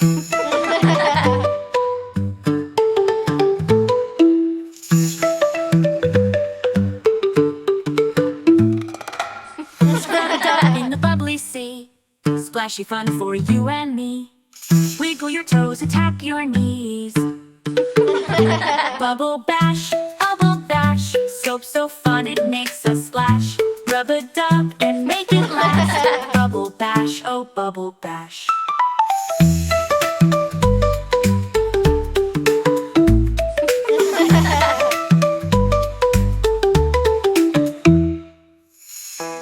In the bubbly sea, splashy fun for you and me. Wiggle your toes, attack your knees. Bubble bash, soap so fun it makes a splash. Rub a dub and make it last. Bubble bash, oh bubble bash.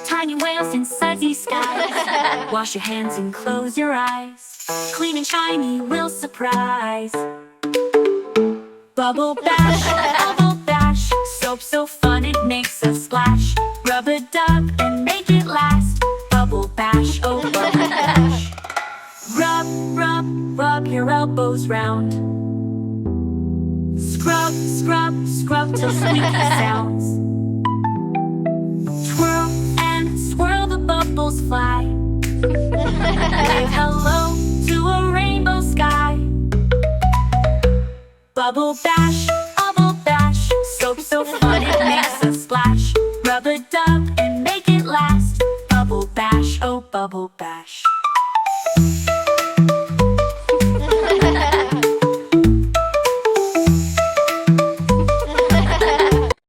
Tiny whales in sudsy skies. Wash your hands and close your eyes. Clean and shiny will surprise. Bubble bash, soap so fun it makes a splash. Rub a dub and make it last. Bubble bash, oh bubble bash. Rub your elbows round. Scrub till squeaky sounds. Twirl and swirl the bubbles fly. Wave hello to a rainbow sky. Bubble bash,